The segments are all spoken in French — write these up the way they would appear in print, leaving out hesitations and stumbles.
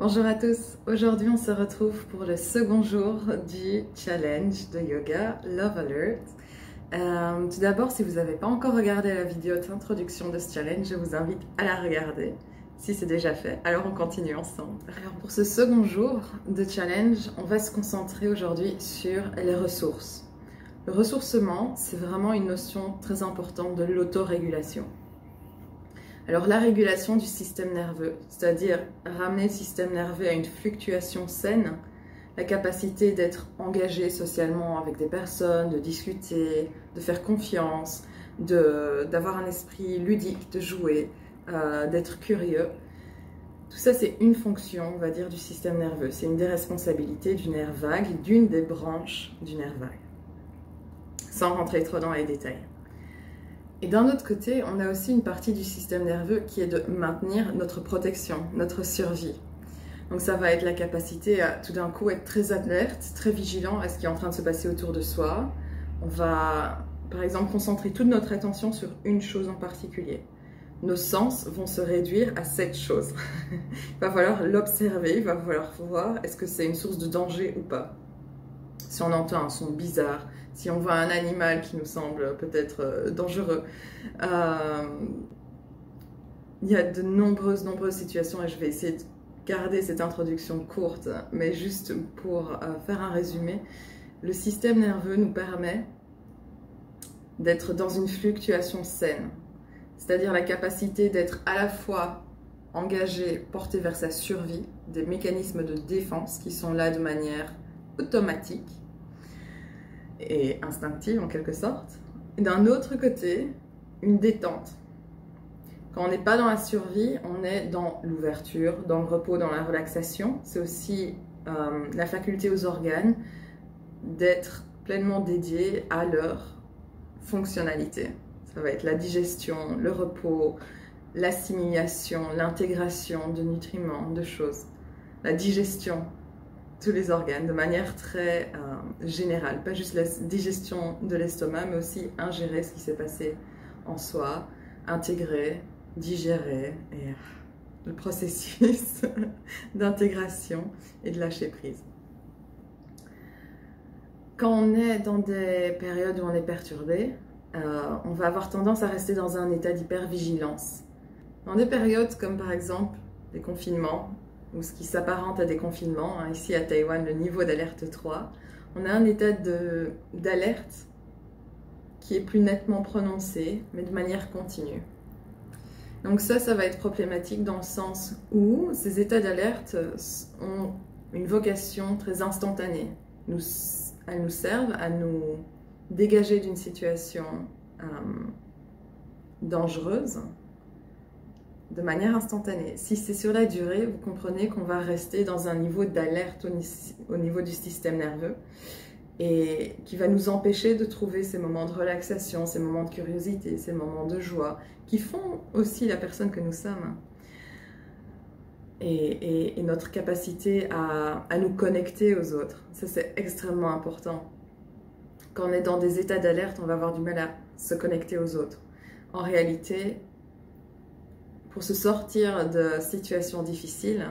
Bonjour à tous, aujourd'hui on se retrouve pour le second jour du challenge de yoga Love Alert. Tout d'abord, si vous n'avez pas encore regardé la vidéo d'introduction de ce challenge, je vous invite à la regarder. Si c'est déjà fait, alors on continue ensemble. Alors pour ce second jour de challenge, on va se concentrer aujourd'hui sur les ressources. Le ressourcement, c'est vraiment une notion très importante de l'autorégulation. Alors la régulation du système nerveux, c'est-à-dire ramener le système nerveux à une fluctuation saine, la capacité d'être engagé socialement avec des personnes, de discuter, de faire confiance, d'avoir un esprit ludique, de jouer, d'être curieux. Tout ça, c'est une fonction, on va dire, du système nerveux. C'est une des responsabilités du nerf vague, d'une des branches du nerf vague, sans rentrer trop dans les détails. Et d'un autre côté, on a aussi une partie du système nerveux qui est de maintenir notre protection, notre survie. Donc ça va être la capacité à tout d'un coup être très alerte, très vigilant à ce qui est en train de se passer autour de soi. On va par exemple concentrer toute notre attention sur une chose en particulier. Nos sens vont se réduire à cette chose. Il va falloir l'observer, il va falloir voir est-ce que c'est une source de danger ou pas. Si on entend un son bizarre, si on voit un animal qui nous semble peut-être dangereux. Il y a de nombreuses situations et je vais essayer de garder cette introduction courte, mais juste pour faire un résumé. Le système nerveux nous permet d'être dans une fluctuation saine, c'est-à-dire la capacité d'être à la fois engagé, porté vers sa survie, des mécanismes de défense qui sont là de manière automatique et instinctive en quelque sorte. Et d'un autre côté, une détente. Quand on n'est pas dans la survie, on est dans l'ouverture, dans le repos, dans la relaxation. C'est aussi la faculté aux organes d'être pleinement dédiés à leur fonctionnalité. Ça va être la digestion, le repos, l'assimilation, l'intégration de nutriments, de choses, la digestion, tous les organes de manière très générale, pas juste la digestion de l'estomac, mais aussi ingérer ce qui s'est passé en soi, intégrer, digérer, et le processus d'intégration et de lâcher prise. Quand on est dans des périodes où on est perturbé, on va avoir tendance à rester dans un état d'hypervigilance. Dans des périodes comme par exemple des confinements, ou ce qui s'apparente à des confinements, ici à Taïwan, le niveau d'alerte 3, on a un état d'alerte qui est plus nettement prononcé, mais de manière continue. Donc ça va être problématique dans le sens où ces états d'alerte ont une vocation très instantanée. Elles nous servent à nous dégager d'une situation dangereuse, de manière instantanée. Si c'est sur la durée, vous comprenez qu'on va rester dans un niveau d'alerte au niveau du système nerveux et qui va nous empêcher de trouver ces moments de relaxation, ces moments de curiosité, ces moments de joie qui font aussi la personne que nous sommes et notre capacité à nous connecter aux autres. Ça, c'est extrêmement important. Quand on est dans des états d'alerte, on va avoir du mal à se connecter aux autres. En réalité, pour se sortir de situations difficiles,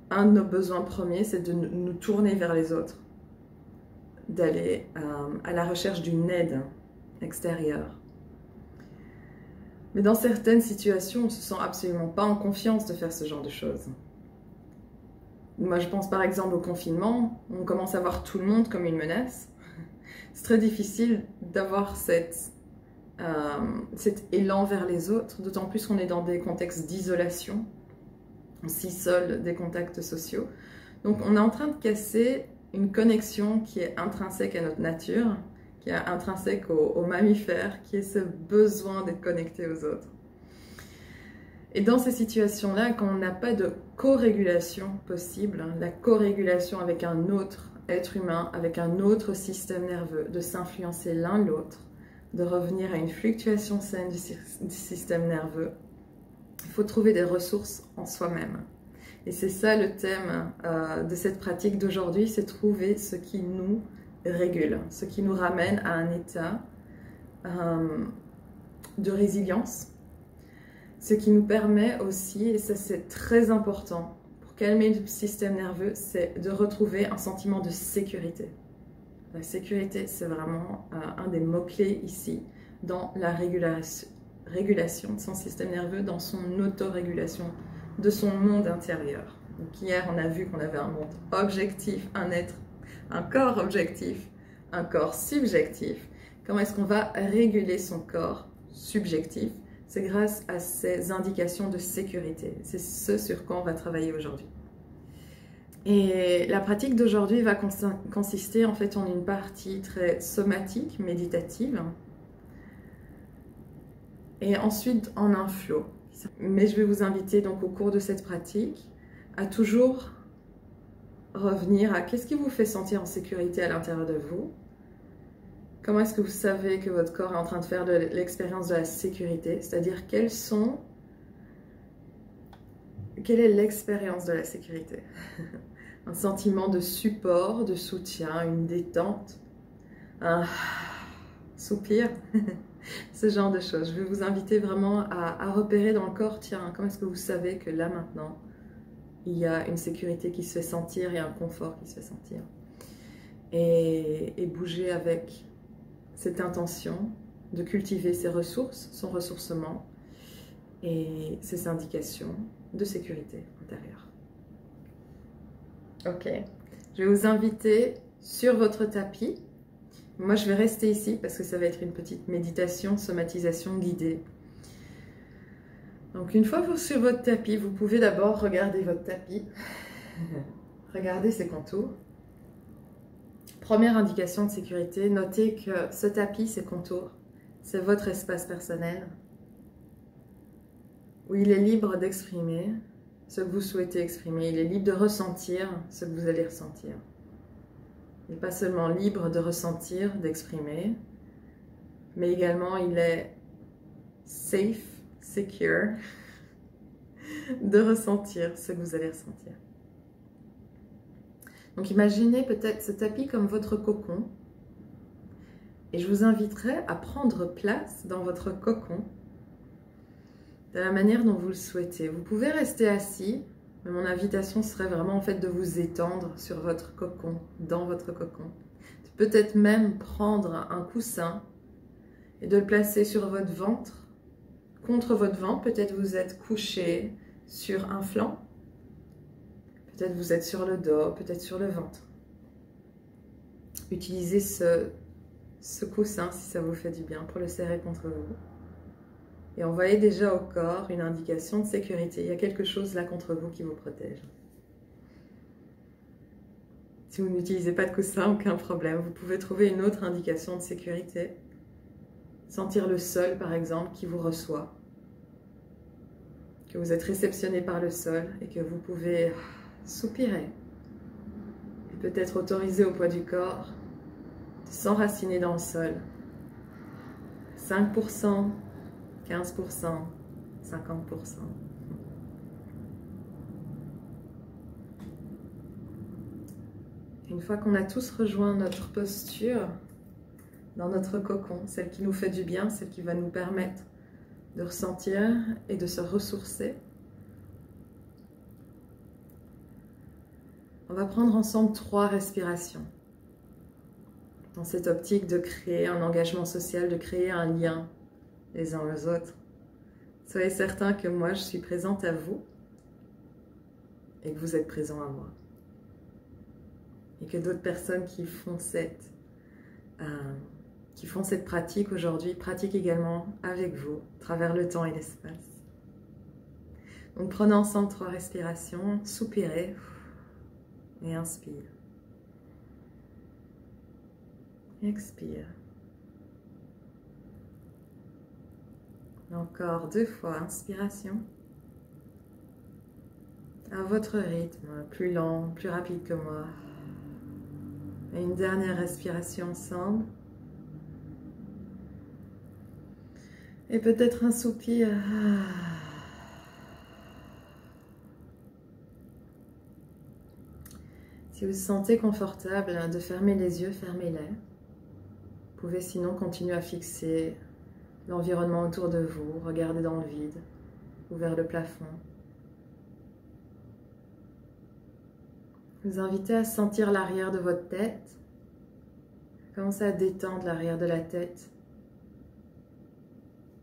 un de nos besoins premiers, c'est de nous tourner vers les autres, d'aller à la recherche d'une aide extérieure. Mais dans certaines situations, on ne se sent absolument pas en confiance de faire ce genre de choses. Moi, je pense par exemple au confinement, on commence à voir tout le monde comme une menace. C'est très difficile d'avoir cet élan vers les autres, d'autant plus qu'on est dans des contextes d'isolation, on s'isole des contacts sociaux. Donc on est en train de casser une connexion qui est intrinsèque à notre nature, qui est intrinsèque aux mammifères, qui est ce besoin d'être connecté aux autres. Et dans ces situations-là, quand on n'a pas de co-régulation possible, la co-régulation avec un autre être humain, avec un autre système nerveux, de s'influencer l'un l'autre, de revenir à une fluctuation saine du système nerveux, il faut trouver des ressources en soi-même. Et c'est ça le thème de cette pratique d'aujourd'hui, c'est trouver ce qui nous régule, ce qui nous ramène à un état de résilience, ce qui nous permet aussi, et ça c'est très important pour calmer le système nerveux, c'est de retrouver un sentiment de sécurité. La sécurité, c'est vraiment un des mots-clés ici dans la régulation de son système nerveux, dans son autorégulation de son monde intérieur. Donc hier, on a vu qu'on avait un monde objectif, un être, un corps objectif, un corps subjectif. Comment est-ce qu'on va réguler son corps subjectif? C'est grâce à ces indications de sécurité. C'est ce sur quoi on va travailler aujourd'hui. Et la pratique d'aujourd'hui va consister en fait en une partie très somatique, méditative, et ensuite en un flow. Mais je vais vous inviter donc au cours de cette pratique à toujours revenir à qu'est-ce qui vous fait sentir en sécurité à l'intérieur de vous. Comment est-ce que vous savez que votre corps est en train de faire de l'expérience de la sécurité? C'est-à-dire quelle est l'expérience de la sécurité? Un sentiment de support, de soutien, une détente, un soupir, ce genre de choses. Je vais vous inviter vraiment à repérer dans le corps, tiens, comment est-ce que vous savez que là maintenant, il y a une sécurité qui se fait sentir et un confort qui se fait sentir. Et bouger avec cette intention de cultiver ses ressources, son ressourcement et ses indications de sécurité intérieure. Ok, je vais vous inviter sur votre tapis. Moi, je vais rester ici parce que ça va être une petite méditation, somatisation guidée. Donc, une fois sur votre tapis, vous pouvez d'abord regarder votre tapis. Regardez ses contours. Première indication de sécurité, notez que ce tapis, ses contours, c'est votre espace personnel où il est libre d'exprimer ce que vous souhaitez exprimer. Il est libre de ressentir ce que vous allez ressentir. Il n'est pas seulement libre de ressentir, d'exprimer, mais également il est safe, secure, de ressentir ce que vous allez ressentir. Donc imaginez peut-être ce tapis comme votre cocon. Et je vous inviterai à prendre place dans votre cocon de la manière dont vous le souhaitez. Vous pouvez rester assis, mais mon invitation serait vraiment en fait de vous étendre sur votre cocon, dans votre cocon. Peut-être même prendre un coussin et de le placer sur votre ventre, contre votre ventre. Peut-être vous êtes couché sur un flanc, peut-être vous êtes sur le dos, peut-être sur le ventre. Utilisez ce coussin si ça vous fait du bien pour le serrer contre vous. Et envoyez déjà au corps une indication de sécurité. Il y a quelque chose là contre vous qui vous protège. Si vous n'utilisez pas de coussin, aucun problème. Vous pouvez trouver une autre indication de sécurité. Sentir le sol, par exemple, qui vous reçoit. Que vous êtes réceptionné par le sol et que vous pouvez soupirer. Et peut-être autoriser au poids du corps de s'enraciner dans le sol. 5%. 15%, 50%. Une fois qu'on a tous rejoint notre posture dans notre cocon, celle qui nous fait du bien, celle qui va nous permettre de ressentir et de se ressourcer, on va prendre ensemble 3 respirations. Dans cette optique de créer un engagement social, de créer un lien les uns aux autres. Soyez certains que moi, je suis présente à vous et que vous êtes présents à moi. Et que d'autres personnes qui font cette pratique aujourd'hui pratiquent également avec vous, à travers le temps et l'espace. Donc prenez ensemble 3 respirations, soupirez et inspire. Expire. Encore 2 fois, inspiration. À votre rythme, plus lent, plus rapide que moi. Et une dernière respiration ensemble. Et peut-être un soupir. Si vous vous sentez confortable de fermer les yeux, fermez-les. Vous pouvez sinon continuer à fixer l'environnement autour de vous, regardez dans le vide ou vers le plafond. Je vous invite à sentir l'arrière de votre tête. Commencez à détendre l'arrière de la tête.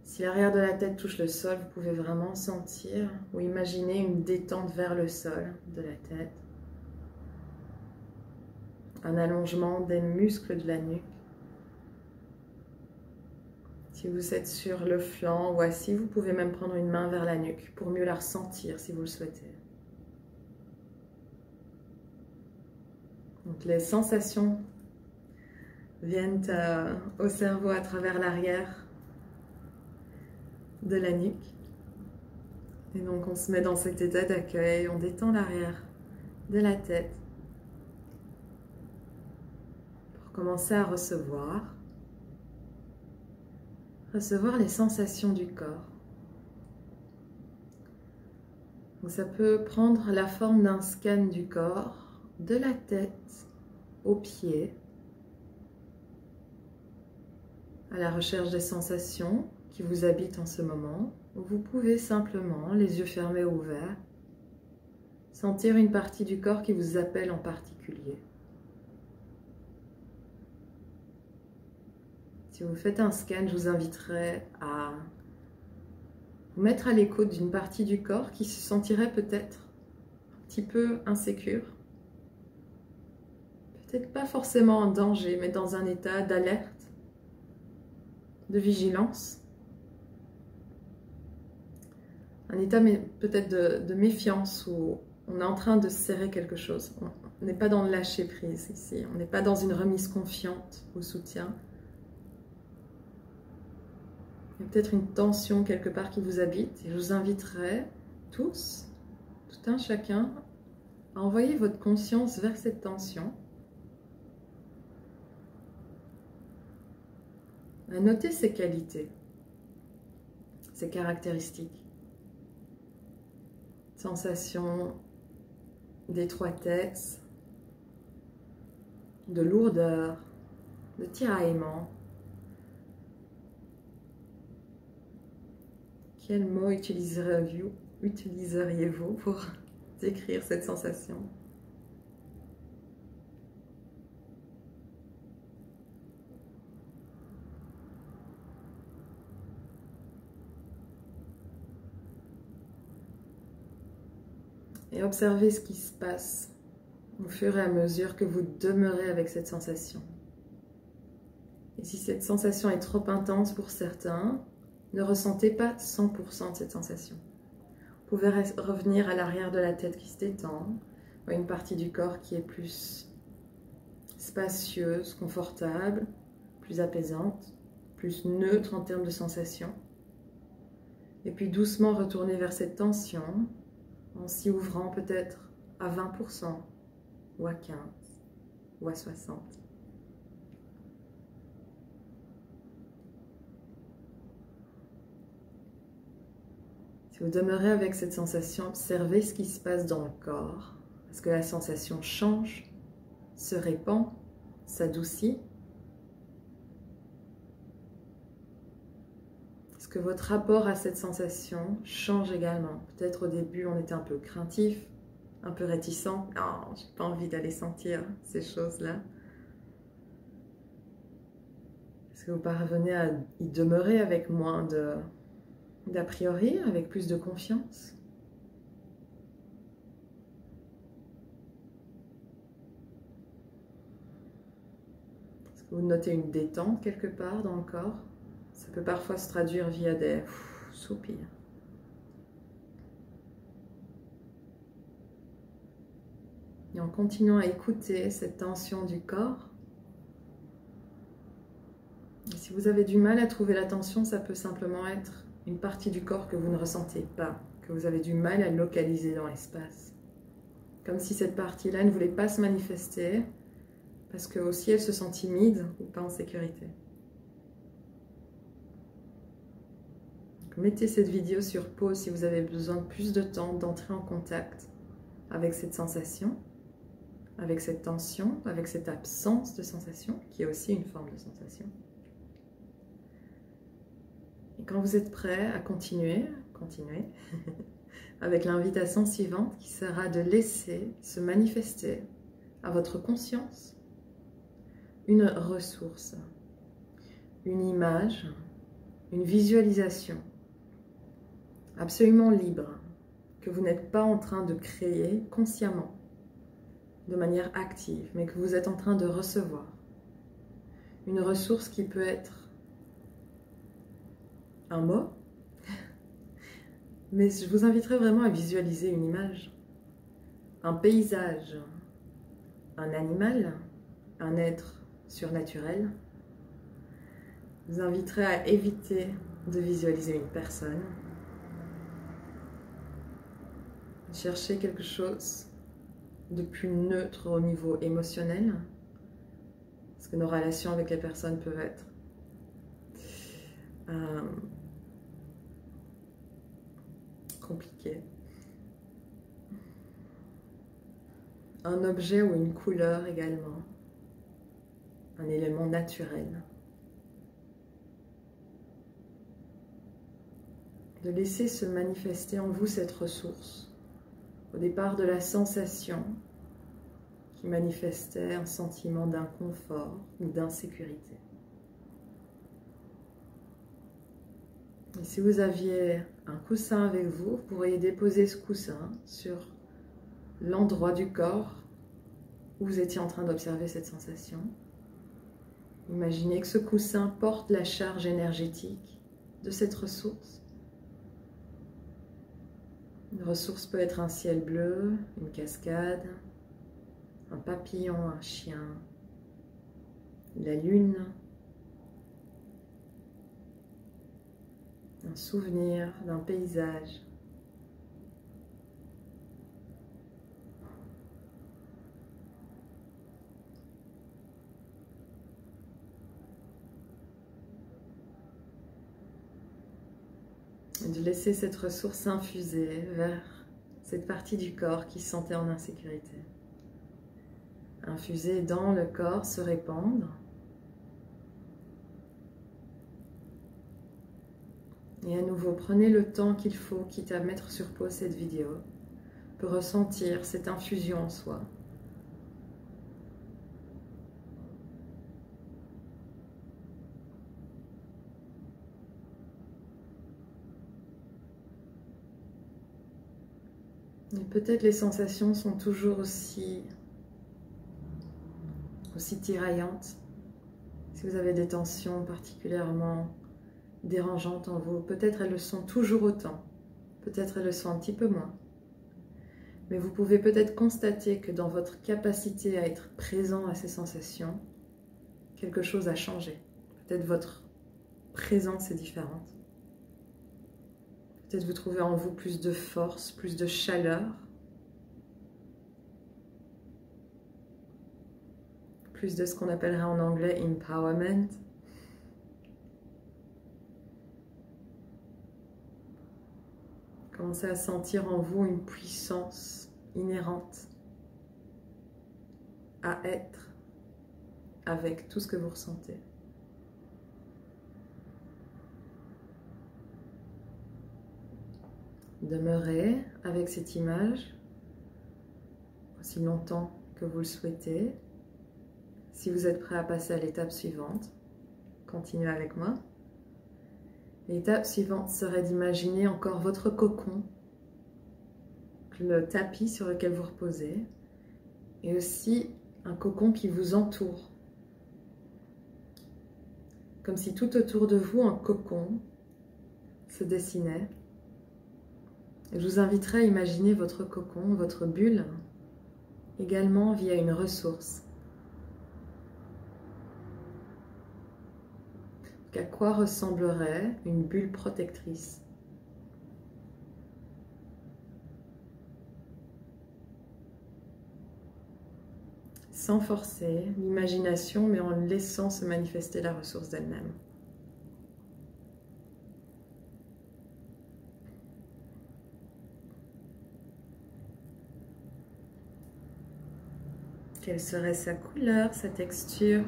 Si l'arrière de la tête touche le sol, vous pouvez vraiment sentir ou imaginer une détente vers le sol de la tête. Un allongement des muscles de la nuque. Si vous êtes sur le flanc ou assis, vous pouvez même prendre une main vers la nuque pour mieux la ressentir si vous le souhaitez. Donc les sensations viennent au cerveau à travers l'arrière de la nuque. Et donc on se met dans cet état d'accueil, on détend l'arrière de la tête pour commencer à recevoir les sensations du corps. Donc ça peut prendre la forme d'un scan du corps, de la tête aux pieds, à la recherche des sensations qui vous habitent en ce moment. Vous pouvez simplement, les yeux fermés ou ouverts, sentir une partie du corps qui vous appelle en particulier. Si vous faites un scan, je vous inviterai à vous mettre à l'écoute d'une partie du corps qui se sentirait peut-être un petit peu insécure. Peut-être pas forcément en danger, mais dans un état d'alerte, de vigilance. Un état peut-être de méfiance où on est en train de serrer quelque chose. On n'est pas dans le lâcher prise ici, on n'est pas dans une remise confiante au soutien. Il y a peut-être une tension quelque part qui vous habite et je vous inviterai tous, tout un chacun, à envoyer votre conscience vers cette tension, à noter ses qualités, ses caractéristiques. Sensation d'étroitesse, de lourdeur, de tiraillement. Quel mot utiliseriez-vous pour décrire cette sensation? Et observez ce qui se passe au fur et à mesure que vous demeurez avec cette sensation. Et si cette sensation est trop intense pour certains, ne ressentez pas 100% de cette sensation. Vous pouvez revenir à l'arrière de la tête qui se détend, ou à une partie du corps qui est plus spacieuse, confortable, plus apaisante, plus neutre en termes de sensation. Et puis doucement retourner vers cette tension, en s'y ouvrant peut-être à 20%, ou à 15%, ou à 60%. Si vous demeurez avec cette sensation, observez ce qui se passe dans le corps. Est-ce que la sensation change, se répand, s'adoucit? Est-ce que votre rapport à cette sensation change également? Peut-être au début, on était un peu craintif, un peu réticent. Non, j'ai pas envie d'aller sentir ces choses-là. Est-ce que vous parvenez à y demeurer avec moins d'a priori, avec plus de confiance? Est-ce que vous notez une détente quelque part dans le corps? Ça peut parfois se traduire via des soupirs. Et en continuant à écouter cette tension du corps, et si vous avez du mal à trouver la tension, ça peut simplement être une partie du corps que vous ne ressentez pas, que vous avez du mal à localiser dans l'espace. Comme si cette partie-là ne voulait pas se manifester, parce que aussi elle se sent timide ou pas en sécurité. Donc, mettez cette vidéo sur pause si vous avez besoin de plus de temps d'entrer en contact avec cette sensation, avec cette tension, avec cette absence de sensation, qui est aussi une forme de sensation. Et quand vous êtes prêt à continuer, avec l'invitation suivante qui sera de laisser se manifester à votre conscience une ressource, une image, une visualisation absolument libre que vous n'êtes pas en train de créer consciemment, de manière active, mais que vous êtes en train de recevoir. Une ressource qui peut être un mot, mais je vous inviterai vraiment à visualiser une image, un paysage, un animal, un être surnaturel. Je vous inviterai à éviter de visualiser une personne. Cherchez quelque chose de plus neutre au niveau émotionnel, parce que nos relations avec les personnes peuvent être compliquées. Un objet ou une couleur également, un élément naturel. De laisser se manifester en vous cette ressource, au départ de la sensation qui manifestait un sentiment d'inconfort ou d'insécurité. Et si vous aviez un coussin avec vous, vous pourriez déposer ce coussin sur l'endroit du corps où vous étiez en train d'observer cette sensation. Imaginez que ce coussin porte la charge énergétique de cette ressource. Une ressource peut être un ciel bleu, une cascade, un papillon, un chien, la lune, un souvenir d'un paysage. Et de laisser cette ressource s'infuser vers cette partie du corps qui se sentait en insécurité. Infuser dans le corps, se répandre. Et à nouveau, prenez le temps qu'il faut, quitte à mettre sur pause cette vidéo, pour ressentir cette infusion en soi. Et peut-être les sensations sont toujours aussi tiraillantes. Si vous avez des tensions particulièrement dérangeantes en vous, peut-être elles le sont toujours autant, peut-être elles le sont un petit peu moins. Mais vous pouvez peut-être constater que dans votre capacité à être présent à ces sensations, quelque chose a changé. Peut-être votre présence est différente. Peut-être vous trouvez en vous plus de force, plus de chaleur, plus de ce qu'on appellerait en anglais empowerment. Commencez à sentir en vous une puissance inhérente à être avec tout ce que vous ressentez. Demeurez avec cette image aussi longtemps que vous le souhaitez. Si vous êtes prêt à passer à l'étape suivante, continuez avec moi. L'étape suivante serait d'imaginer encore votre cocon, le tapis sur lequel vous reposez, et aussi un cocon qui vous entoure. Comme si tout autour de vous, un cocon se dessinait. Et je vous inviterai à imaginer votre cocon, votre bulle, également via une ressource. À quoi ressemblerait une bulle protectrice? Sans forcer l'imagination, mais en laissant se manifester la ressource d'elle-même. Quelle serait sa couleur, sa texture?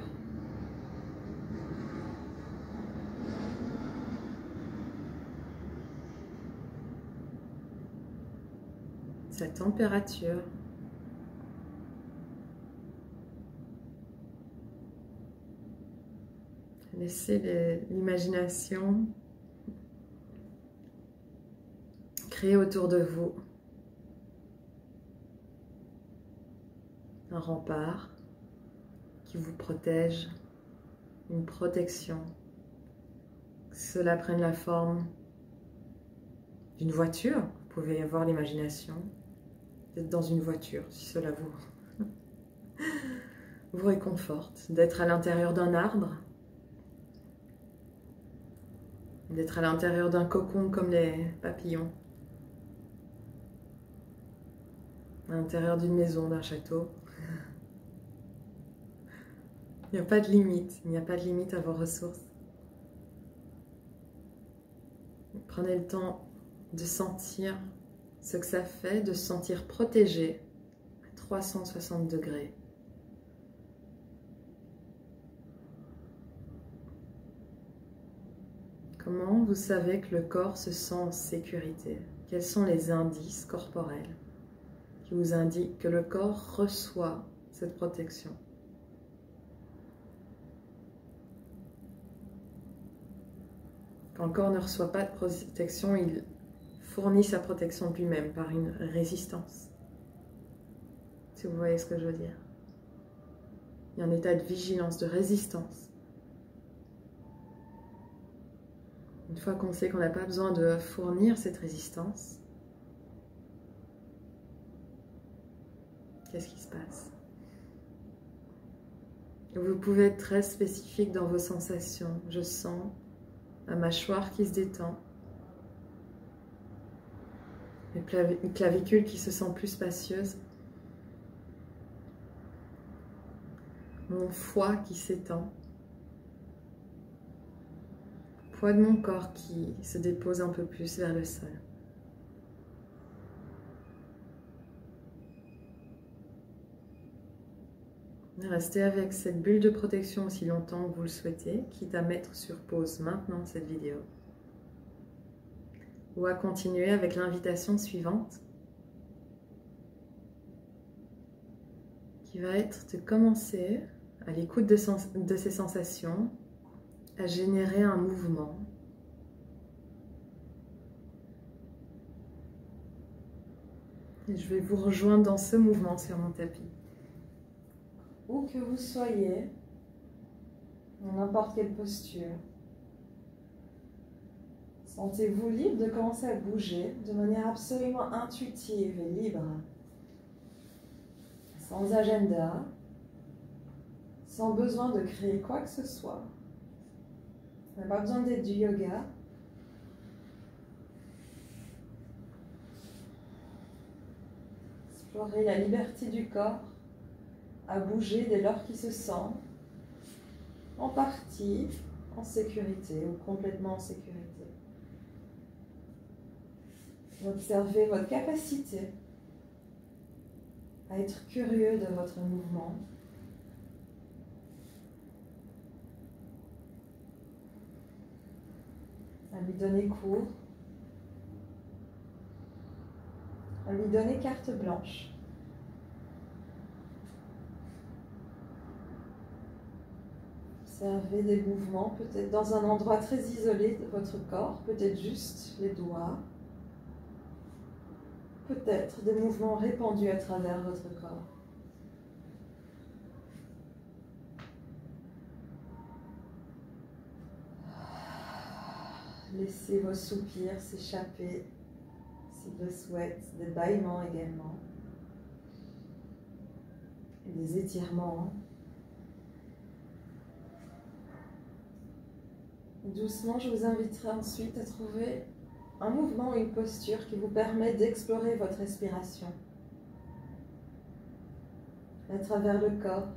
sa température. Laissez l'imagination créer autour de vous un rempart qui vous protège, une protection. Que cela prenne la forme d'une voiture. Vous pouvez avoir l'imagination d'être dans une voiture, si cela vous réconforte, d'être à l'intérieur d'un arbre, d'être à l'intérieur d'un cocon comme les papillons, à l'intérieur d'une maison, d'un château. Il n'y a pas de limite, il n'y a pas de limite à vos ressources. Prenez le temps de sentir ce que ça fait, de se sentir protégé à 360 degrés. Comment vous savez que le corps se sent en sécurité? Quels sont les indices corporels qui vous indiquent que le corps reçoit cette protection? Quand le corps ne reçoit pas de protection, il fournit sa protection lui-même par une résistance. Si vous voyez ce que je veux dire. Il y a un état de vigilance, de résistance. Une fois qu'on sait qu'on n'a pas besoin de fournir cette résistance, qu'est-ce qui se passe? Vous pouvez être très spécifique dans vos sensations. Je sens ma mâchoire qui se détend, une clavicule qui se sent plus spacieuse, mon foie qui s'étend, le poids de mon corps qui se dépose un peu plus vers le sol. Restez avec cette bulle de protection aussi longtemps que vous le souhaitez, quitte à mettre sur pause maintenant cette vidéo. Ou à continuer avec l'invitation suivante, qui va être de commencer, à l'écoute de ces sensations, à générer un mouvement. Et je vais vous rejoindre dans ce mouvement sur mon tapis. Où que vous soyez, dans n'importe quelle posture, sentez-vous libre de commencer à bouger de manière absolument intuitive et libre, sans agenda, sans besoin de créer quoi que ce soit. On n'a pas besoin d'être du yoga. Explorer la liberté du corps à bouger dès lors qu'il se sent en partie en sécurité ou complètement en sécurité. Observez votre capacité à être curieux de votre mouvement. À lui donner cours, à lui donner carte blanche. Observez des mouvements, peut-être dans un endroit très isolé de votre corps, peut-être juste les doigts, peut-être des mouvements répandus à travers votre corps. Laissez vos soupirs s'échapper, s'ils le souhaitent, des bâillements également, et des étirements. Doucement, je vous inviterai ensuite à trouver un mouvement ou une posture qui vous permet d'explorer votre respiration à travers le corps.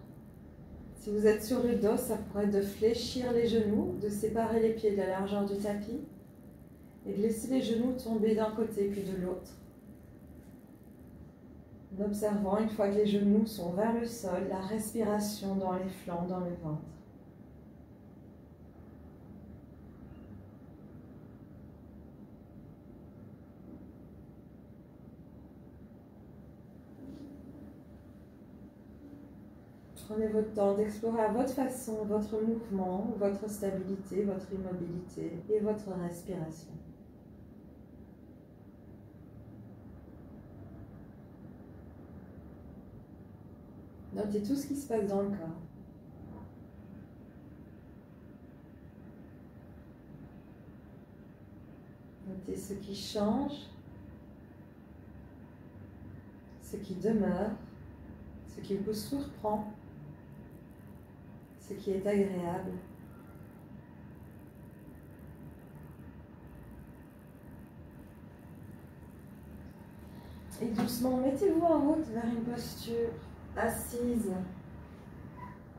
Si vous êtes sur le dos, ça pourrait être de fléchir les genoux, de séparer les pieds de la largeur du tapis et de laisser les genoux tomber d'un côté puis de l'autre. En observant, une fois que les genoux sont vers le sol, la respiration dans les flancs, dans le ventre. Prenez votre temps d'explorer à votre façon votre mouvement, votre stabilité, votre immobilité et votre respiration. Notez tout ce qui se passe dans le corps. Notez ce qui change, ce qui demeure, ce qui vous surprend, ce qui est agréable. Et doucement, mettez-vous en route vers une posture assise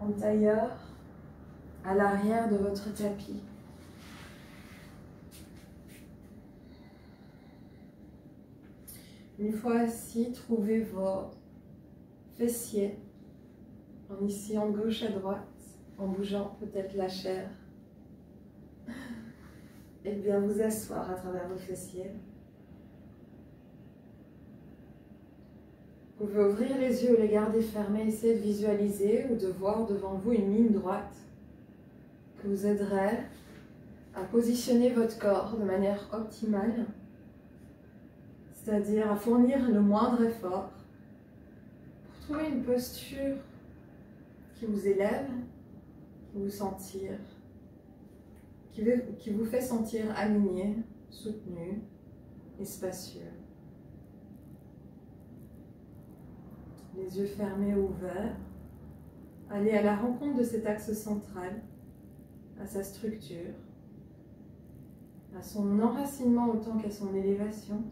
en tailleur à l'arrière de votre tapis. Une fois assis, trouvez vos fessiers en oscillant de gauche à droite, en bougeant peut-être la chair. Et bien vous asseoir à travers vos fessiers. Vous pouvez ouvrir les yeux ou les garder fermés, essayer de visualiser ou de voir devant vous une ligne droite qui vous aiderait à positionner votre corps de manière optimale, c'est-à-dire à fournir le moindre effort pour trouver une posture qui vous élève, qui vous fait sentir aligné, soutenu et spacieux. Les yeux fermés ou ouverts, allez à la rencontre de cet axe central, à sa structure, à son enracinement autant qu'à son élévation.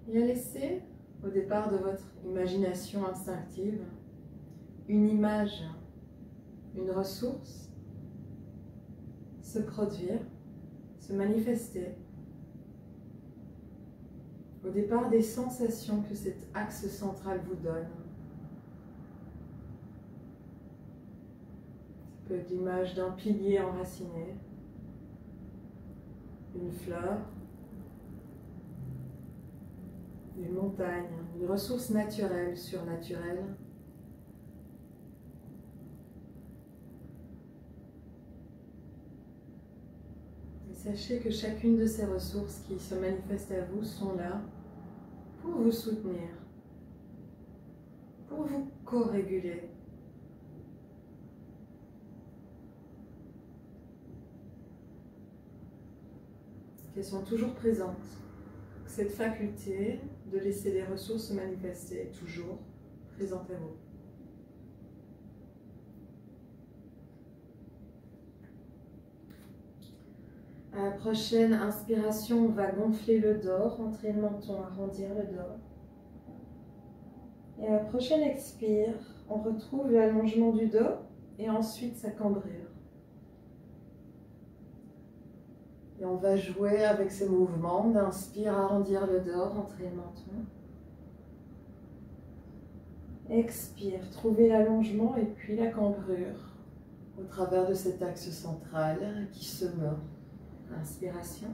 Et à laisser, au départ de votre imagination instinctive, une image, une ressource se produire, se manifester. Au départ des sensations que cet axe central vous donne. Ça peut être l'image d'un pilier enraciné, une fleur, une montagne, une ressource naturelle, surnaturelle. Et sachez que chacune de ces ressources qui se manifestent à vous sont là pour vous soutenir, pour vous co-réguler. Qu'elles sont toujours présentes. Cette faculté de laisser les ressources se manifester est toujours présente à vous. À la prochaine inspiration, on va gonfler le dos, rentrer le menton, arrondir le dos. Et à la prochaine expire, on retrouve l'allongement du dos et ensuite sa cambrure. Et on va jouer avec ces mouvements d'inspire, arrondir le dos, rentrer le menton. Expire, trouver l'allongement et puis la cambrure au travers de cet axe central qui se meurt. Inspiration,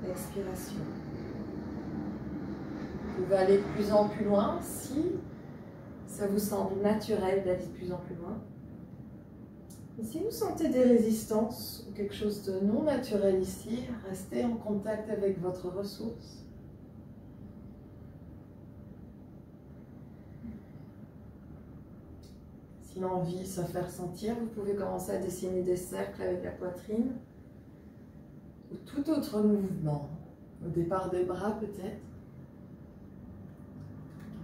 expiration. Vous pouvez aller de plus en plus loin si ça vous semble naturel d'aller de plus en plus loin. Et si vous sentez des résistances ou quelque chose de non naturel ici, restez en contact avec votre ressource. Si l'envie se fait ressentir, vous pouvez commencer à dessiner des cercles avec la poitrine ou tout autre mouvement, au départ des bras peut-être,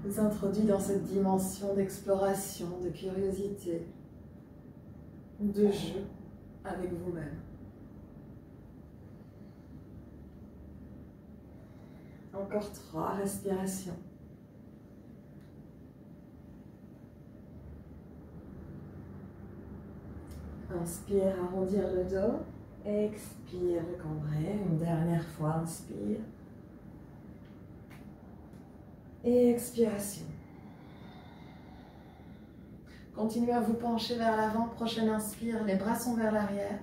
qui vous introduit dans cette dimension d'exploration, de curiosité, de jeu avec vous-même. Encore 3 respirations. Inspire, arrondir le dos. Expire, le cambrer. Une dernière fois, inspire. Et expiration. Continuez à vous pencher vers l'avant. Prochaine inspire, les bras sont vers l'arrière.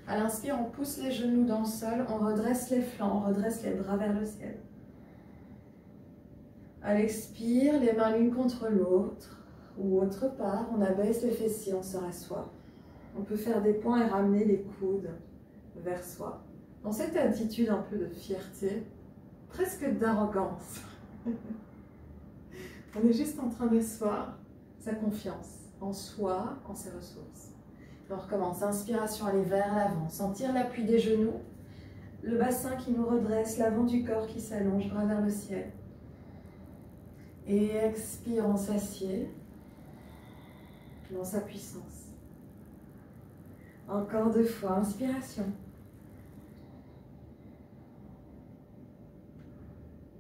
À l'inspire, on pousse les genoux dans le sol, on redresse les flancs, on redresse les bras vers le ciel. À l'expire, les mains l'une contre l'autre ou autre part, on abaisse les fessiers, on se rassoit. On peut faire des points et ramener les coudes vers soi. Dans cette attitude un peu de fierté, presque d'arrogance. On est juste en train d'asseoir sa confiance en soi, en ses ressources. Et on recommence. Inspiration, aller vers l'avant. Sentir l'appui des genoux, le bassin qui nous redresse, l'avant du corps qui s'allonge, bras vers le ciel. Et expire, on s'assied dans sa puissance. Encore 2 fois. Inspiration.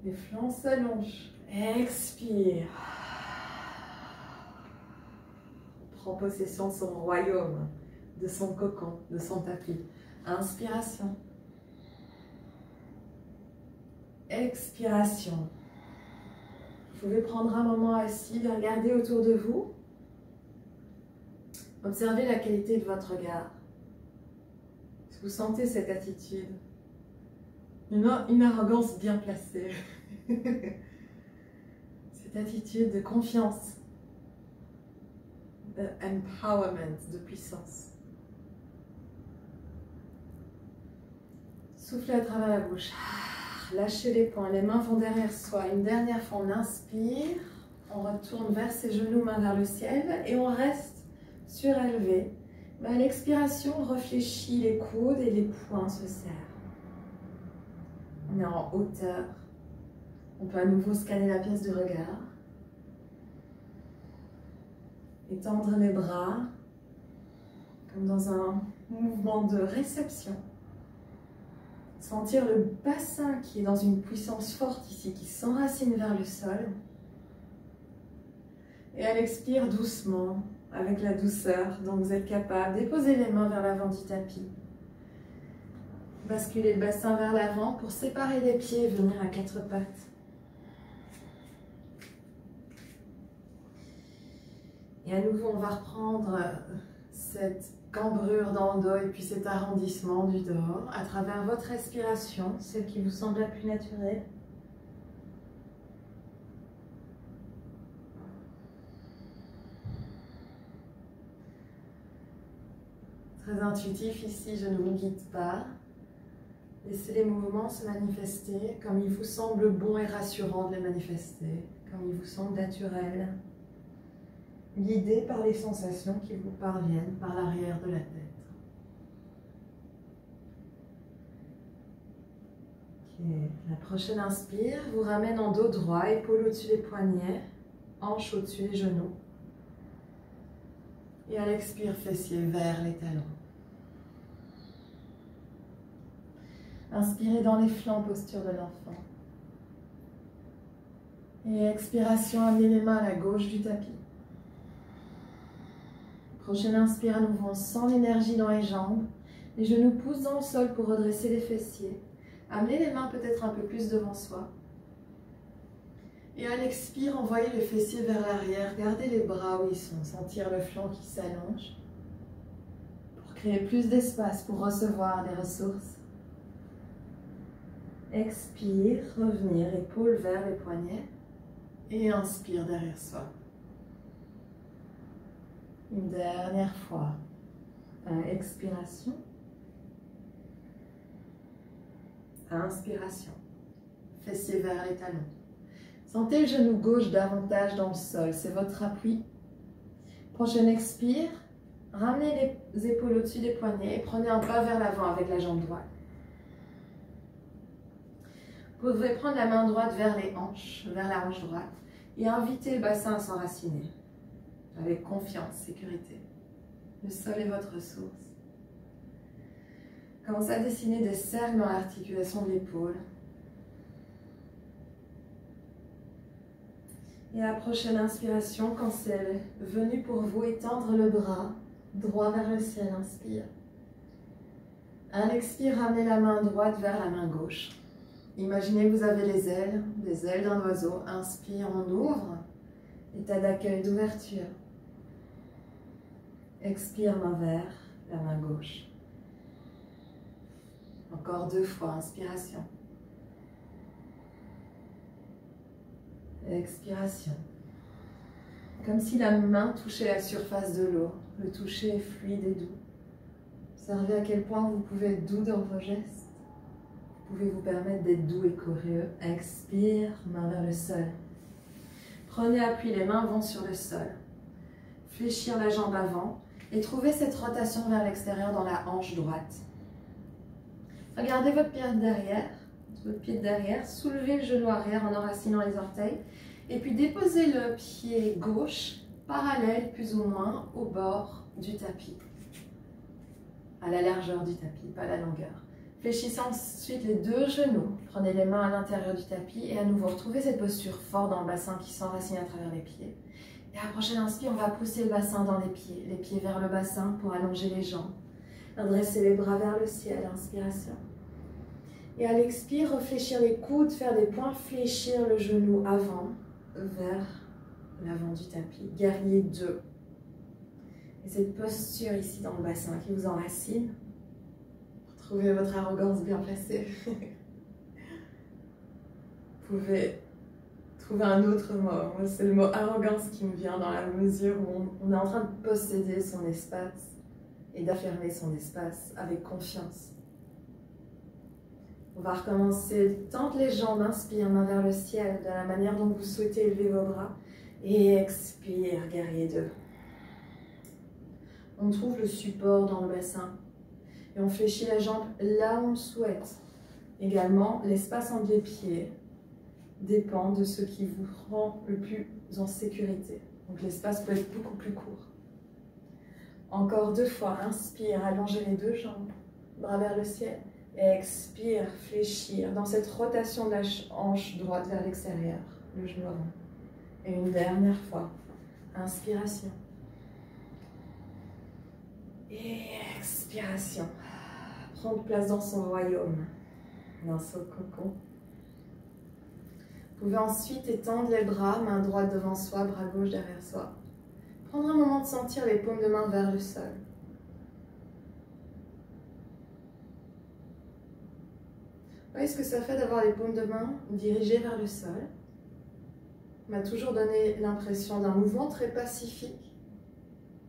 Les flancs s'allongent. Expire. On prend possession de son royaume, de son cocon, de son tapis. Inspiration. Expiration. Vous pouvez prendre un moment assis, de regarder autour de vous. Observez la qualité de votre regard. Est-ce que vous sentez cette attitude? Une arrogance bien placée. Cette attitude de confiance, de empowerment, de puissance. Soufflez à travers la bouche. Lâchez les poings, les mains vont derrière soi. Une dernière fois, on inspire, on retourne vers ses genoux, mains vers le ciel et on reste surélevé. Mais à l'expiration, on réfléchit les coudes et les poings se serrent. On est en hauteur. On peut à nouveau scanner la pièce de regard. Étendre les bras, comme dans un mouvement de réception. Sentir le bassin qui est dans une puissance forte ici, qui s'enracine vers le sol. Et à l'expire doucement, avec la douceur dont vous êtes capable, déposez les mains vers l'avant du tapis. Basculez le bassin vers l'avant pour séparer les pieds et venir à 4 pattes. Et à nouveau, on va reprendre cette cambrure dans le dos et puis cet arrondissement du dos à travers votre respiration, celle qui vous semble la plus naturelle. Très intuitif ici, je ne vous guide pas. Laissez les mouvements se manifester comme il vous semble bon et rassurant de les manifester, comme il vous semble naturel. Guidé par les sensations qui vous parviennent par l'arrière de la tête. Okay. La prochaine inspire vous ramène en dos droit, épaules au-dessus des poignets, hanches au-dessus des genoux. Et à l'expire, fessiers vers les talons. Inspirez dans les flancs, posture de l'enfant. Et expiration, amenez les mains à la gauche du tapis. Prochaine inspire, à nouveau, on sent l'énergie dans les jambes. Les genoux poussent dans le sol pour redresser les fessiers. Amenez les mains peut-être un peu plus devant soi. Et à l'expire, envoyez les fessiers vers l'arrière. Gardez les bras où ils sont. Sentir le flanc qui s'allonge. Pour créer plus d'espace pour recevoir des ressources. Expire, revenir, épaules vers les poignets. Et inspire derrière soi. Une dernière fois. Expiration. Inspiration. Fessiers vers les talons. Sentez le genou gauche davantage dans le sol. C'est votre appui. Prochaine expire. Ramenez les épaules au-dessus des poignets et prenez un pas vers l'avant avec la jambe droite. Vous pouvez prendre la main droite vers les hanches, vers la hanche droite et inviter le bassin à s'enraciner. Avec confiance, sécurité. Le sol est votre ressource. Commencez à dessiner des cercles dans l'articulation de l'épaule. Et à la prochaine inspiration, quand c'est venu pour vous, étendre le bras droit vers le ciel. Inspire. À l'expire, ramenez la main droite vers la main gauche. Imaginez que vous avez les ailes d'un oiseau. Inspire, on ouvre. État d'accueil, d'ouverture. Expire, main vers la main gauche. Encore 2 fois, inspiration. Expiration. Comme si la main touchait la surface de l'eau. Le toucher est fluide et doux. Observez à quel point vous pouvez être doux dans vos gestes. Vous pouvez vous permettre d'être doux et curieux. Expire, main vers le sol. Prenez appui, les mains vont sur le sol. Fléchir la jambe avant et trouvez cette rotation vers l'extérieur dans la hanche droite. Regardez votre pied de derrière, soulevez le genou arrière en enracinant les orteils et puis déposez le pied gauche parallèle plus ou moins au bord du tapis, à la largeur du tapis, pas la longueur. Fléchissez ensuite les 2 genoux, prenez les mains à l'intérieur du tapis et à nouveau retrouvez cette posture forte dans le bassin qui s'enracine à travers les pieds. Et à la prochaine inspire, on va pousser le bassin dans les pieds vers le bassin pour allonger les jambes. Redressez les bras vers le ciel, inspiration. Et à l'expire, réfléchir les coudes, faire des points, fléchir le genou avant, vers l'avant du tapis. Guerrier 2. Et cette posture ici dans le bassin qui vous enracine. Trouvez votre arrogance bien placée. Vous pouvez trouver un autre mot. Moi, c'est le mot arrogance qui me vient dans la mesure où on est en train de posséder son espace et d'affirmer son espace avec confiance. On va recommencer. Tente les jambes, inspire, main vers le ciel, de la manière dont vous souhaitez élever vos bras. Et expire, guerrier 2. On trouve le support dans le bassin. Et on fléchit la jambe là où on le souhaite. Également, l'espace entre les pieds dépend de ce qui vous rend le plus en sécurité. Donc l'espace peut être beaucoup plus court. Encore 2 fois, inspire, allongez les 2 jambes, bras vers le ciel. Expire, fléchir dans cette rotation de la hanche droite vers l'extérieur, le genou avant. Et une dernière fois, inspiration. Et expiration. Prendre place dans son royaume, dans son cocon. Vous pouvez ensuite étendre les bras, main droite devant soi, bras gauche derrière soi. Prendre un moment de sentir les paumes de main vers le sol. Vous voyez ce que ça fait d'avoir les paumes de main dirigées vers le sol. On m'a toujours donné l'impression d'un mouvement très pacifique,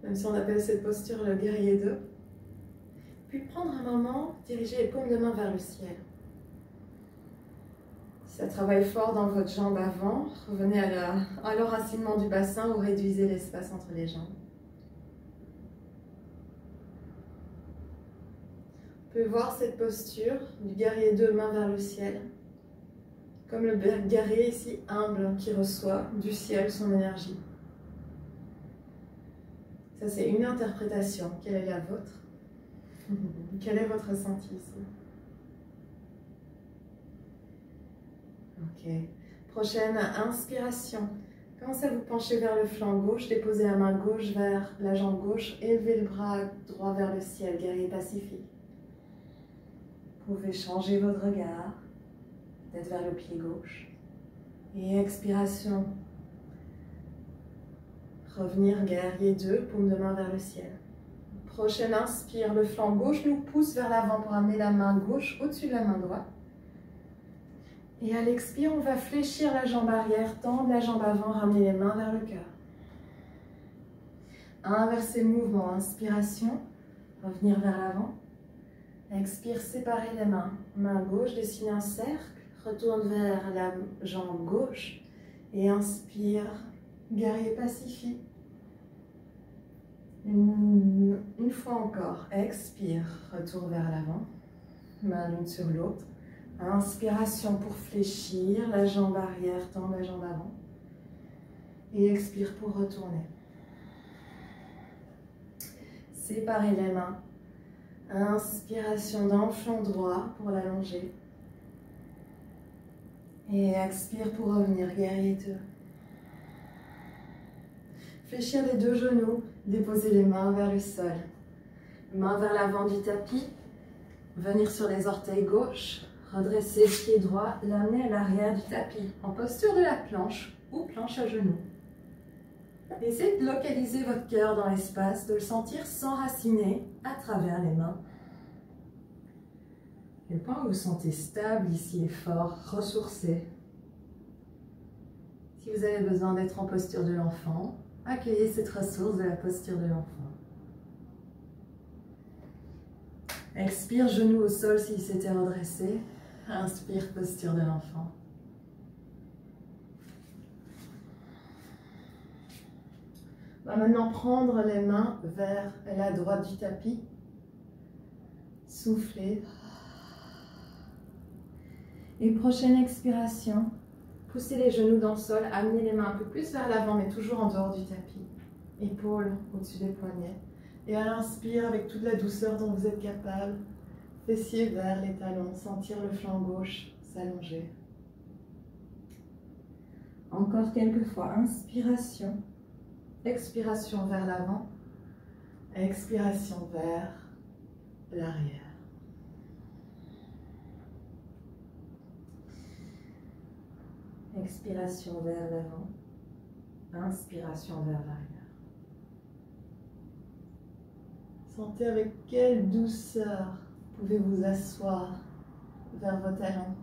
même si on appelle cette posture le guerrier 2. Puis prendre un moment, diriger les paumes de main vers le ciel. Si ça travaille fort dans votre jambe avant, revenez à l'enracinement du bassin ou réduisez l'espace entre les jambes. Vous pouvez voir cette posture du guerrier 2, main vers le ciel, comme le guerrier ici humble qui reçoit du ciel son énergie. Ça, c'est une interprétation. Quelle est la vôtre? Quel est votre ressenti ici? Ok. Prochaine inspiration. Commencez à vous pencher vers le flanc gauche, déposez la main gauche vers la jambe gauche, élevez le bras droit vers le ciel, guerrier pacifique. Vous pouvez changer votre regard, peut-être vers le pied gauche. Et expiration. Revenir, guerrier 2, paume de main vers le ciel. Prochaine inspire, le flanc gauche nous pousse vers l'avant pour amener la main gauche au-dessus de la main droite. Et à l'expire, on va fléchir la jambe arrière, tendre la jambe avant, ramener les mains vers le cœur. Inverser le mouvement, inspiration, revenir vers l'avant. Expire, séparer les mains. Main gauche, dessine un cercle, retourne vers la jambe gauche et inspire, guerrier pacifique. Une fois encore, expire, retour vers l'avant, main l'une sur l'autre. Inspiration pour fléchir, la jambe arrière, tendre la jambe avant. Et expire pour retourner. Séparez les mains. Inspiration dans le flanc droit pour l'allonger. Et expire pour revenir, guerrier 2. Fléchir les 2 genoux, déposer les mains vers le sol. Main vers l'avant du tapis, venir sur les orteils gauche, redresser le pied droit, l'amener à l'arrière du tapis, en posture de la planche ou planche à genoux. Essayez de localiser votre cœur dans l'espace, de le sentir s'enraciner à travers les mains. Quel point vous vous sentez stable ici et fort, ressourcé. Si vous avez besoin d'être en posture de l'enfant, accueillez cette ressource de la posture de l'enfant. Expire, genou au sol s'il s'était redressé. Inspire, posture de l'enfant. On va maintenant prendre les mains vers la droite du tapis. Soufflez. Et prochaine expiration, poussez les genoux dans le sol, amenez les mains un peu plus vers l'avant, mais toujours en dehors du tapis. Épaules au-dessus des poignets. Et à l'inspire, avec toute la douceur dont vous êtes capable, fessiers vers les talons, sentir le flanc gauche s'allonger. Encore quelques fois, inspiration, expiration vers l'avant, expiration vers l'arrière. Expiration vers l'avant, inspiration vers l'arrière. Sentez avec quelle douceur pouvez-vous asseoir vers vos talons.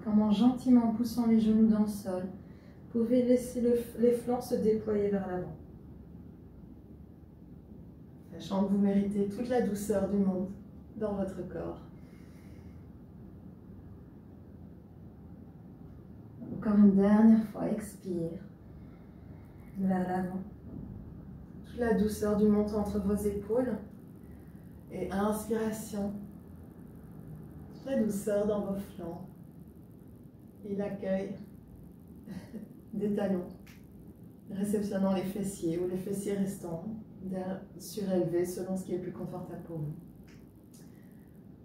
Comment gentiment, en poussant les genoux dans le sol, vous pouvez laisser les flancs se déployer vers l'avant. Sachant que vous méritez toute la douceur du monde dans votre corps. Encore une dernière fois, expire vers l'avant. Toute la douceur du monde entre vos épaules. Et inspiration. Toute la douceur dans vos flancs. Et l'accueil des talons, réceptionnant les fessiers ou les fessiers restants surélevés selon ce qui est le plus confortable pour vous.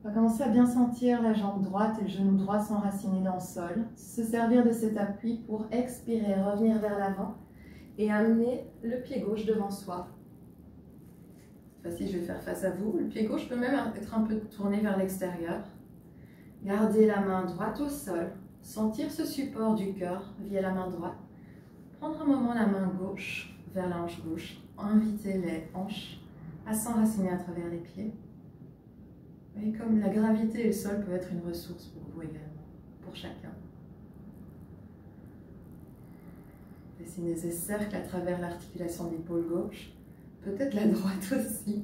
On va commencer à bien sentir la jambe droite et le genou droit s'enraciner dans le sol. Se servir de cet appui pour expirer, revenir vers l'avant et amener le pied gauche devant soi. Cette fois-ci, je vais faire face à vous. Le pied gauche peut même être un peu tourné vers l'extérieur. Gardez la main droite au sol. Sentir ce support du cœur via la main droite. Prendre un moment la main gauche vers la hanche gauche. Inviter les hanches à s'enraciner à travers les pieds. Et comme la gravité et le sol peuvent être une ressource pour vous également, pour chacun. Dessinez des cercles à travers l'articulation de l'épaule gauche, peut-être la droite aussi.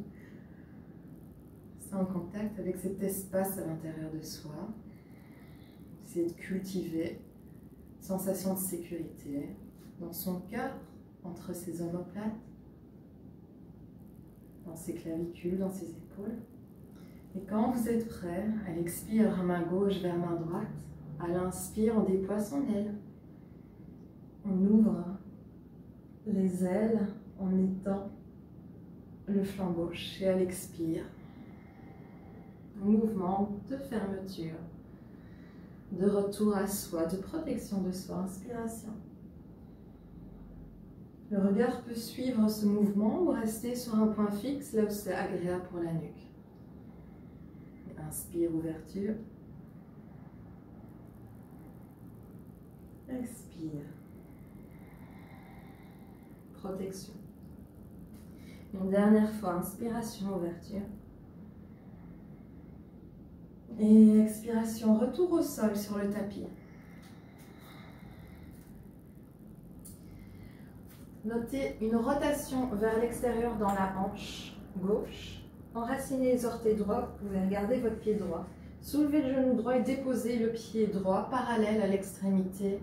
C'est en contact avec cet espace à l'intérieur de soi. Essayez de cultiver une sensation de sécurité dans son cœur, entre ses omoplates, dans ses clavicules, dans ses épaules. Et quand vous êtes prêt, à l'expire, main gauche vers main droite. À l'inspire, on déploie son aile. On ouvre les ailes en étend le flanc gauche. Et à l'expire, mouvement de fermeture, de retour à soi, de protection de soi. Inspiration. Le regard peut suivre ce mouvement ou rester sur un point fixe, là où c'est agréable pour la nuque. Inspire, ouverture. Expire. Protection. Une dernière fois, inspiration, ouverture. Et expiration, retour au sol sur le tapis. Notez une rotation vers l'extérieur dans la hanche gauche. Enracinez les orteils droits, vous pouvez regarder votre pied droit. Soulevez le genou droit et déposez le pied droit parallèle à l'extrémité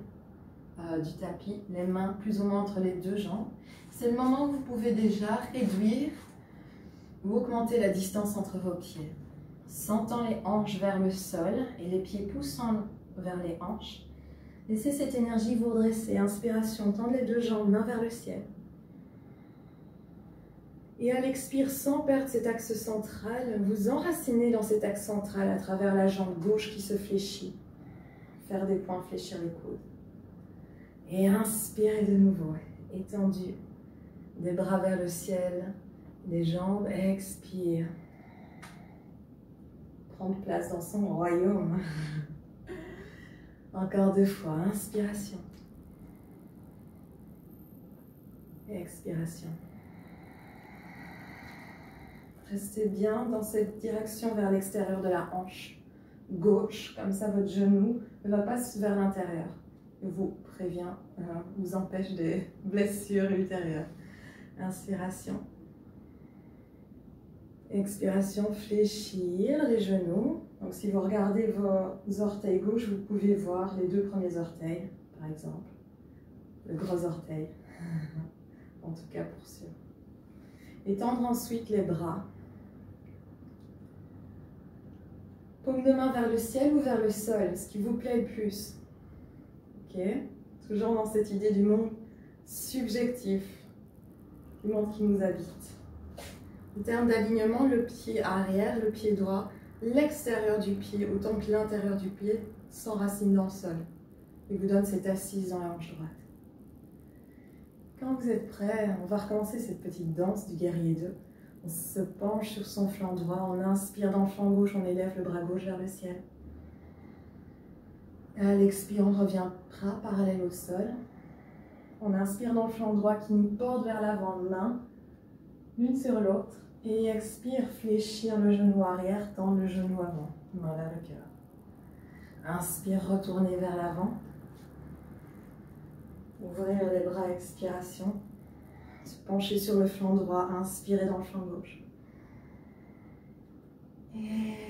du tapis, les mains plus ou moins entre les deux jambes. C'est le moment où vous pouvez déjà réduire ou augmenter la distance entre vos pieds. Sentant les hanches vers le sol et les pieds poussant vers les hanches. Laissez cette énergie vous redresser. Inspiration, tendre les deux jambes, main vers le ciel. Et à l'expire, sans perdre cet axe central, vous enracinez dans cet axe central à travers la jambe gauche qui se fléchit. Faire des points, fléchir les coudes. Et inspirez de nouveau, étendu. Des bras vers le ciel, des jambes, expire. Prendre place dans son royaume. Encore deux fois, inspiration. Et expiration. Restez bien dans cette direction vers l'extérieur de la hanche gauche, comme ça votre genou ne va pas vers l'intérieur. Et vous prévient, vous empêche des blessures ultérieures. Inspiration. Expiration, fléchir les genoux. Donc si vous regardez vos orteils gauches, vous pouvez voir les 2 premiers orteils, par exemple. Le gros orteil, en tout cas pour sûr. Étendre ensuite les bras. Paume de main vers le ciel ou vers le sol, ce qui vous plaît le plus. Ok? Toujours dans cette idée du monde subjectif, du monde qui nous habite. En termes d'alignement, le pied arrière, le pied droit, l'extérieur du pied autant que l'intérieur du pied s'enracine dans le sol et vous donne cette assise dans la hanche droite. Quand vous êtes prêt, on va recommencer cette petite danse du guerrier 2. On se penche sur son flanc droit, on inspire dans le flanc gauche, on élève le bras gauche vers le ciel. Et à l'expire, on revient bras parallèle au sol. On inspire dans le flanc droit qui nous porte vers l'avant, main l'une sur l'autre. Et expire, fléchir le genou arrière, tendre le genou avant, main vers le cœur. Inspire, retourner vers l'avant. Ouvrir les bras, expiration. Se pencher sur le flanc droit, inspirer dans le flanc gauche.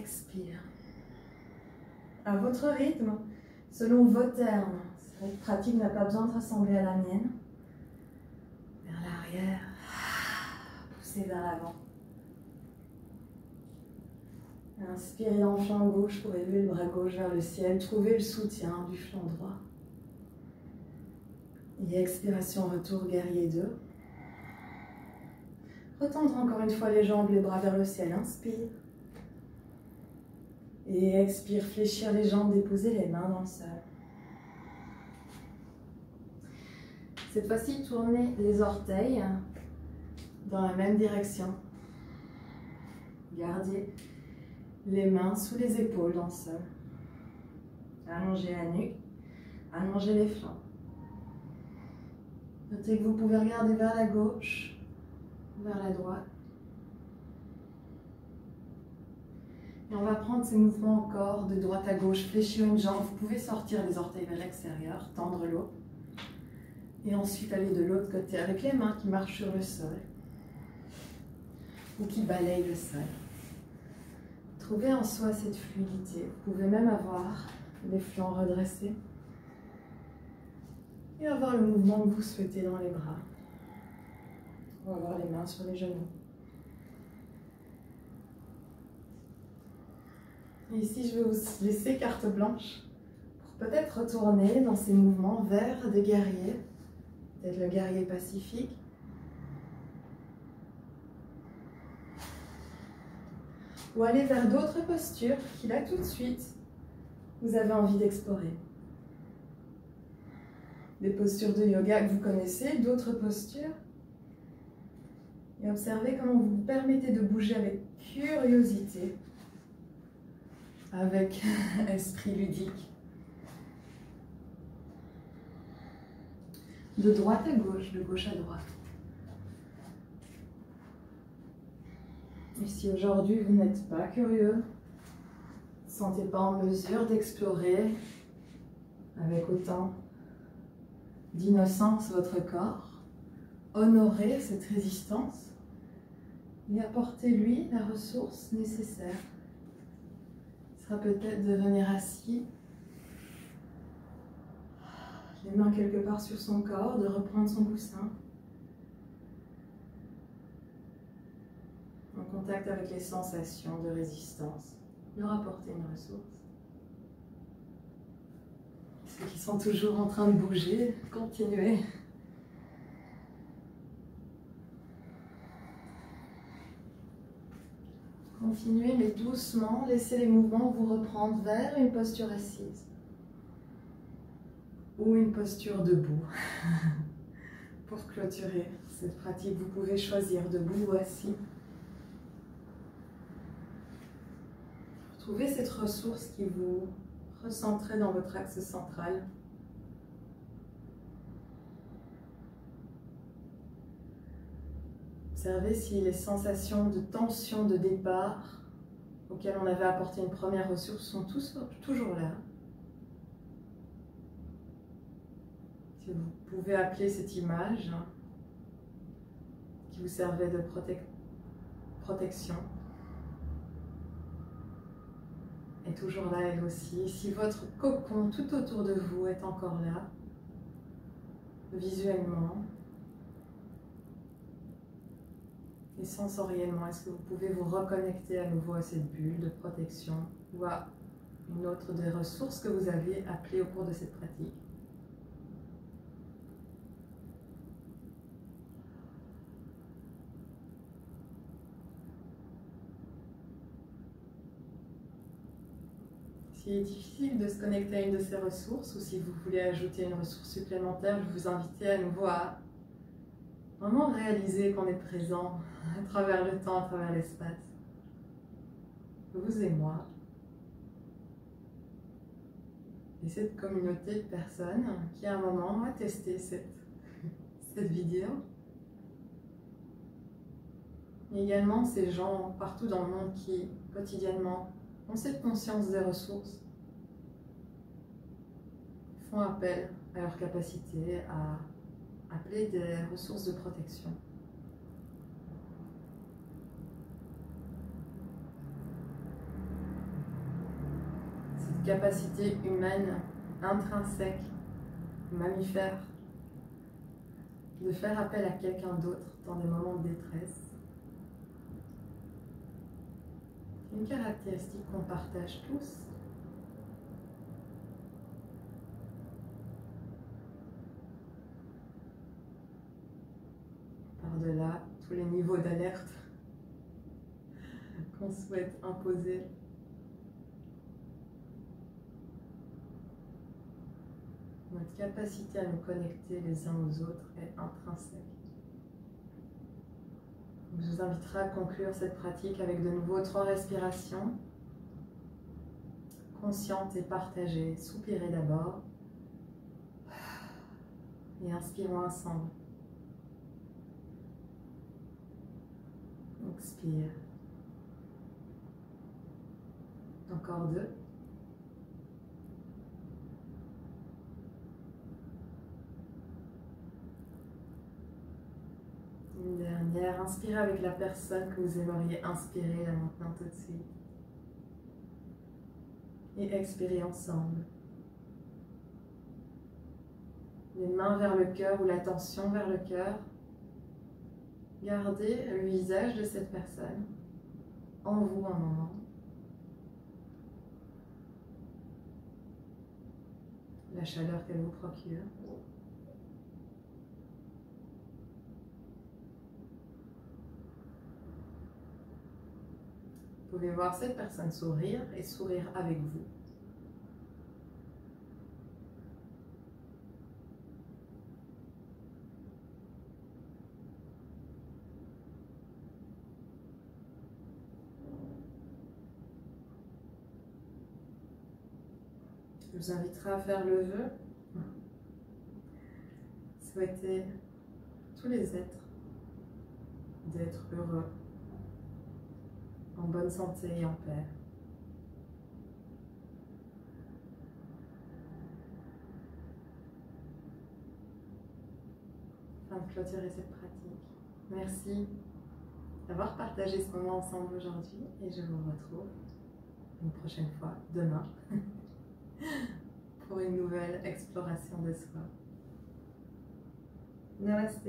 Expire. À votre rythme, selon vos termes. Cette pratique n'a pas besoin de ressembler à la mienne. Vers l'arrière, poussez vers l'avant. Inspirez dans le flanc gauche pour élever le bras gauche vers le ciel. Trouvez le soutien du flanc droit. Et expiration, retour guerrier 2. Retendre encore une fois les jambes, les bras vers le ciel. Inspire. Et expire, fléchir les jambes, déposer les mains dans le sol. Cette fois-ci, tournez les orteils dans la même direction. Gardez les mains sous les épaules dans le sol. Allongez la nuque, allongez les flancs. Notez que vous pouvez regarder vers la gauche, vers la droite. Et on va prendre ces mouvements encore de droite à gauche, fléchir une jambe. Vous pouvez sortir les orteils vers l'extérieur, tendre l'autre. Et ensuite aller de l'autre côté avec les mains qui marchent sur le sol ou qui balayent le sol. Trouvez en soi cette fluidité. Vous pouvez même avoir les flancs redressés et avoir le mouvement que vous souhaitez dans les bras. Ou avoir les mains sur les genoux. Et ici, je vais vous laisser carte blanche pour peut-être retourner dans ces mouvements vers des guerriers, peut-être le guerrier pacifique. Ou aller vers d'autres postures qui, là, tout de suite, vous avez envie d'explorer. Des postures de yoga que vous connaissez, d'autres postures. Et observez comment vous vous permettez de bouger avec curiosité, avec esprit ludique. De droite à gauche, de gauche à droite. Et si aujourd'hui vous n'êtes pas curieux, ne sentez pas en mesure d'explorer avec autant d'innocence votre corps, honorez cette résistance et apportez-lui la ressource nécessaire. Ce sera peut-être de venir assis, les mains quelque part sur son corps, de reprendre son coussin, en contact avec les sensations de résistance, leur apporter une ressource. Ceux qui sont toujours en train de bouger, continuez. Continuez, mais doucement, laissez les mouvements vous reprendre vers une posture assise ou une posture debout. Pour clôturer cette pratique, vous pouvez choisir debout ou assis. Trouvez cette ressource qui vous recentrez dans votre axe central. Observez si les sensations de tension de départ auxquelles on avait apporté une première ressource sont toujours là. Si vous pouvez appeler cette image qui vous servait de protection est toujours là elle aussi. Si votre cocon tout autour de vous est encore là, visuellement et sensoriellement, est-ce que vous pouvez vous reconnecter à nouveau à cette bulle de protection ou à une autre des ressources que vous avez appelées au cours de cette pratique? S'il est difficile de se connecter à une de ces ressources ou si vous voulez ajouter une ressource supplémentaire, je vous invite à nouveau à vraiment réaliser qu'on est présent à travers le temps, à travers l'espace. Vous et moi. Et cette communauté de personnes qui à un moment a testé cette vidéo. Mais également ces gens partout dans le monde qui quotidiennement ont cette conscience des ressources, font appel à leur capacité à appeler des ressources de protection. Cette capacité humaine intrinsèque, mammifère, de faire appel à quelqu'un d'autre dans des moments de détresse, c'est une caractéristique qu'on partage tous. Par-delà tous les niveaux d'alerte qu'on souhaite imposer. Notre capacité à nous connecter les uns aux autres est intrinsèque. Je vous inviterai à conclure cette pratique avec de nouveau 3 respirations. Conscientes et partagées. Soupirez d'abord. Et inspirons ensemble. Expire. Encore 2. Une dernière. Inspirez avec la personne que vous aimeriez inspirer là maintenant tout de suite. Et expirez ensemble. Les mains vers le cœur ou l'attention vers le cœur. Gardez le visage de cette personne en vous un moment. La chaleur qu'elle vous procure. Vous pouvez voir cette personne sourire et sourire avec vous. Je vous inviterai à faire le vœu. Souhaitez tous les êtres d'être heureux, en bonne santé et en paix. Afin de clôturer cette pratique. Merci d'avoir partagé ce moment ensemble aujourd'hui et je vous retrouve une prochaine fois, demain, pour une nouvelle exploration de soi. Namaste.